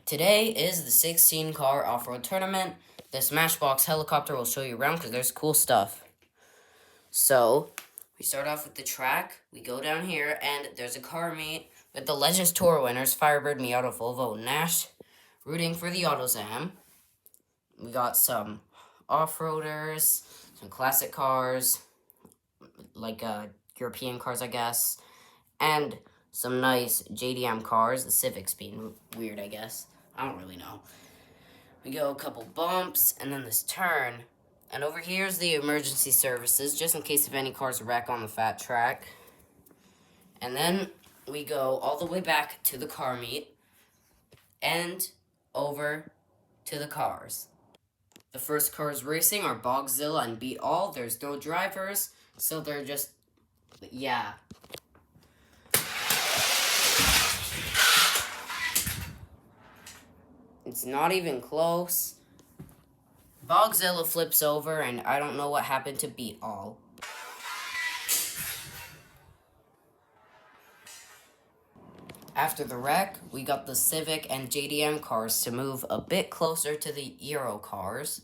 Today is the 16 car off-road tournament. The Smashbox helicopter will show you around because there's cool stuff. So, we start off with the track. We go down here and there's a car meet with the Legends Tour winners, Firebird, Miata, Volvo, Nash, rooting for the AutoZam. We got some off-roaders, some classic cars, like European cars, I guess, and some nice JDM cars, the Civic's being weird, I guess. I don't really know. We go a couple bumps, and then this turn. And over here's the emergency services, just in case if any cars wreck on the fat track. And then we go all the way back to the car meet, and over to the cars. The first cars racing are Bogzilla and Beat All. There's no drivers, so they're just, yeah. It's not even close. Bogzilla flips over, and I don't know what happened to Beat All. After the wreck, we got the Civic and JDM cars to move a bit closer to the Euro cars.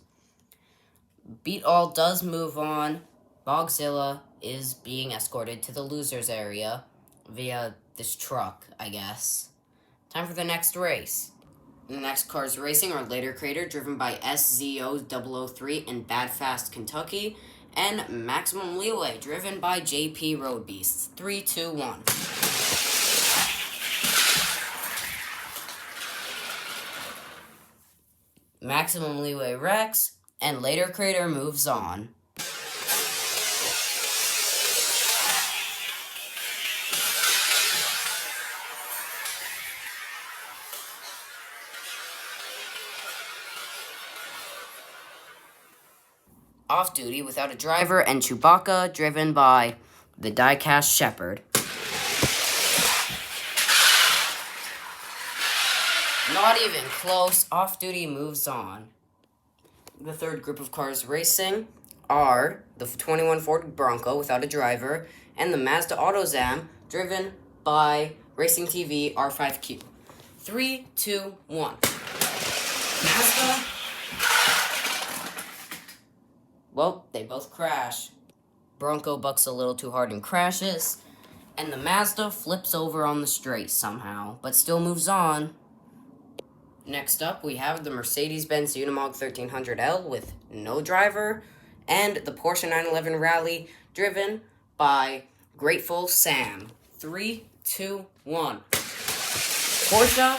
Beat All does move on. Bogzilla is being escorted to the losers area via this truck, I guess. Time for the next race. The next cars racing are Later Crater, driven by SZO003 in Bad Fast, Kentucky, and Maximum Leeway, driven by JP Road Beasts. 3, 2, 1. Maximum Leeway wrecks, and Later Crater moves on. Off Duty Without a Driver and Chewbacca, driven by the Diecast Shepherd. Not even close. Off Duty moves on. The third group of cars racing are the 21 Ford Bronco Without a Driver and the Mazda AutoZam, driven by Racing TV R5Q. 3, 2, 1. Mazda. Well, they both crash. Bronco bucks a little too hard and crashes, and the Mazda flips over on the straight somehow, but still moves on. Next up, we have the Mercedes-Benz Unimog 1300L with no driver, and the Porsche 911 Rally, driven by Grateful Sam. 3, 2, 1. Porsche.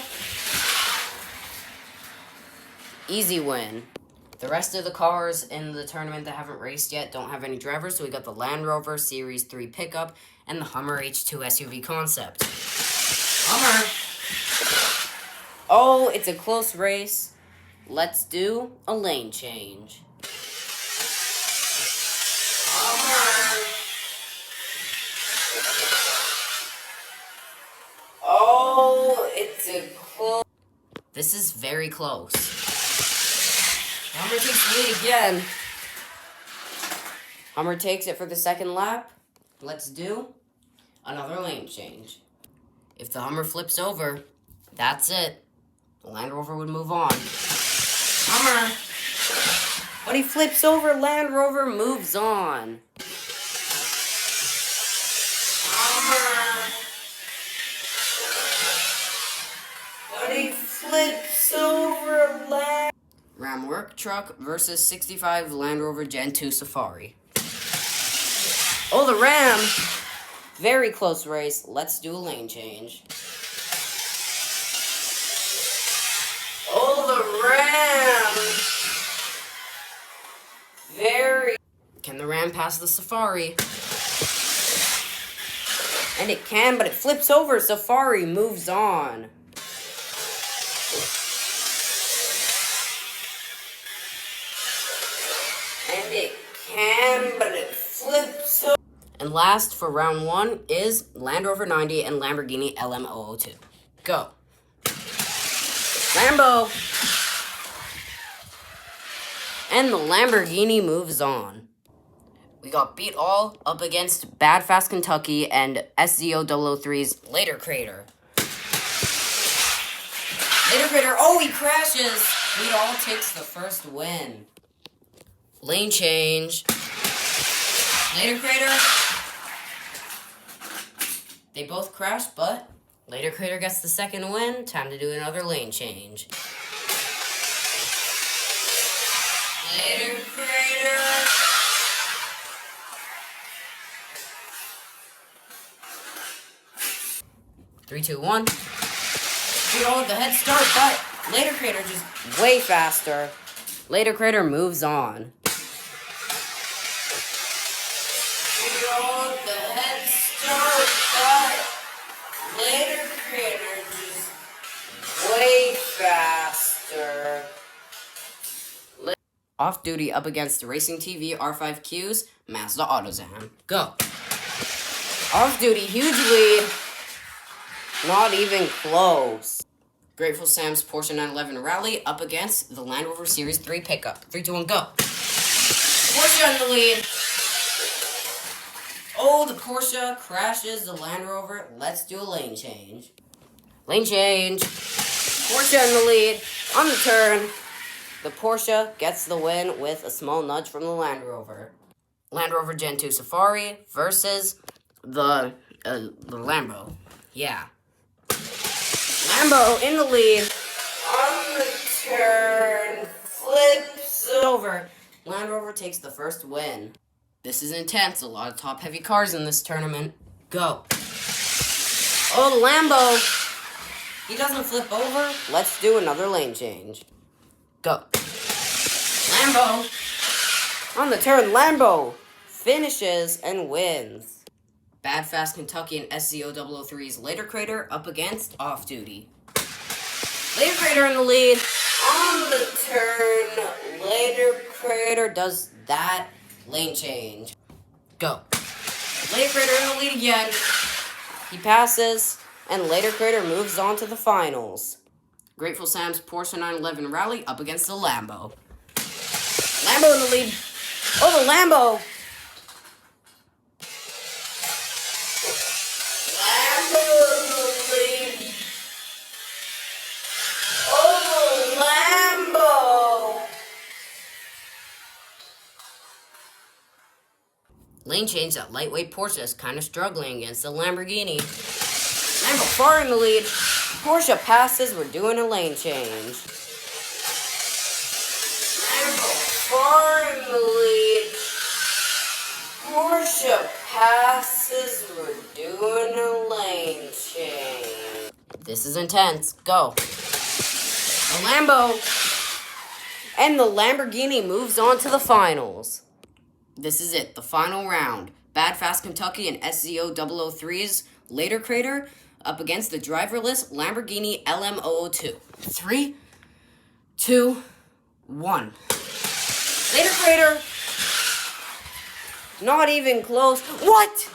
Easy win. The rest of the cars in the tournament that haven't raced yet don't have any drivers, so we got the Land Rover Series 3 pickup and the Hummer H2 SUV concept. Hummer! Oh, it's a close race. Let's do a lane change. Hummer! Oh, it's a close... This is very close. Hummer takes the lead again. Hummer takes it for the second lap. Let's do another lane change. If the Hummer flips over, that's it. The Land Rover would move on. Hummer! But he flips over, Land Rover moves on. Hummer! But he flips over, Land... Ram Work Truck versus 65 Land Rover Gen 2 Safari. Oh, the Ram! Very close race. Let's do a lane change. Oh, the Ram! Very... Can the Ram pass the Safari? And it can, but it flips over. Safari moves on. And it can, but it flips over. And last for round 1 is Land Rover 90 and Lamborghini LM002. Go. Lambo! And the Lamborghini moves on. We got Beat All up against Bad Fast Kentucky and SZO003's Later Crater. Later Crater, oh, he crashes. He all takes the first win. Lane change. Later Crater. They both crash, but Later Crater gets the second win. Time to do another lane change. Later Crater. 3, 2, 1. We all with the head start, but Later Crater just way faster. Later Crater moves on. We all with the head start, but Later Crater just way faster. Off Duty up against the Racing TV R5Q's Mazda AutoZam. Go. Off Duty, huge lead. Not even close. Grateful Sam's Porsche 911 Rally up against the Land Rover Series 3 pickup. 3, 2, 1, go. Porsche in the lead. Oh, the Porsche crashes the Land Rover. Let's do a lane change. Lane change. Porsche in the lead. On the turn, the Porsche gets the win with a small nudge from the Land Rover. Land Rover Gen 2 Safari versus the Lambo. Yeah. Lambo in the lead. On the turn, flips over. Land Rover takes the first win. This is intense. A lot of top-heavy cars in this tournament. Go. Oh, the Lambo. He doesn't flip over. Let's do another lane change. Go. Lambo. On the turn, Lambo finishes and wins. Bad Fast Kentucky and SCO003's Later Crater up against Off Duty. Later Crater in the lead. On the turn, Later Crater does that lane change. Go. Later Crater in the lead again. He passes, and Later Crater moves on to the finals. Grateful Sam's Porsche 911 Rally up against the Lambo. Lambo in the lead. Oh, the Lambo. Lane change, that lightweight Porsche is kind of struggling against the Lamborghini. Lambo far in the lead. Porsche passes, we're doing a lane change. Lambo far in the lead. Porsche passes, we're doing a lane change. This is intense. Go. The Lambo and the Lamborghini moves on to the finals. This is it, the final round. Bad Fast Kentucky and SCO003's Later Crater up against the driverless Lamborghini LM002. 3, 2, 1. Later Crater. Not even close. What?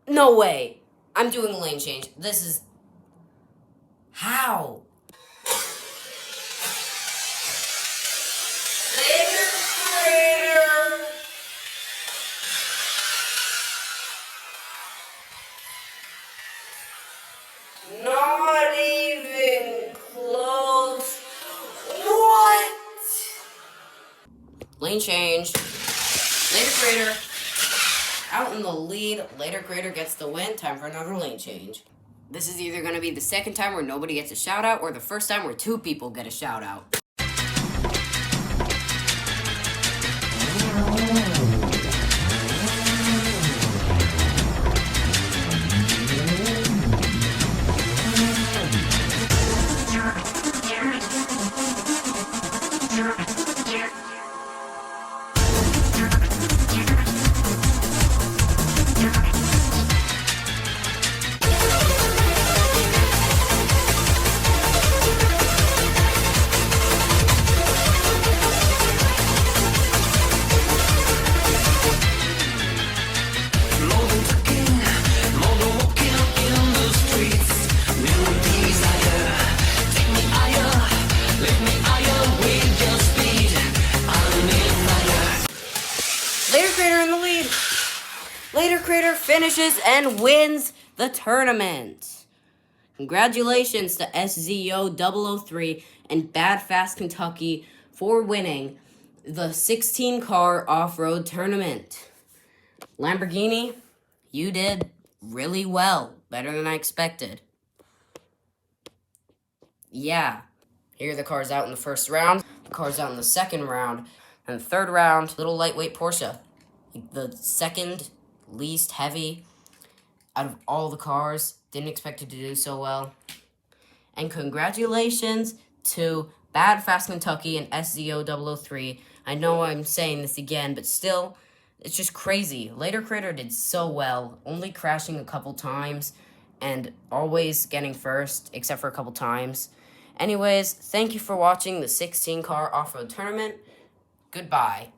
No way. I'm doing a lane change. This is... How? Later Crater. Not even close. What? Lane change. Later Crater out in the lead. Later Crater gets the win. Time for another lane change. This is either going to be the second time where nobody gets a shout out or the first time where 2 people get a shout out. Later Crater finishes and wins the tournament. Congratulations to SZO003 and Bad Fast Kentucky for winning the 16-car off-road tournament. Lamborghini, you did really well. Better than I expected. Yeah. Here are the cars out in the first round, the cars out in the second round, and the third round, little lightweight Porsche. The second least heavy out of all the cars. Didn't expect it to do so well. And congratulations to Bad Fast Kentucky and SZO003. I know I'm saying this again, but still, it's just crazy. Later Critter did so well, only crashing a couple times and always getting first, except for a couple times. Anyways, thank you for watching the 16-car off-road tournament. Goodbye.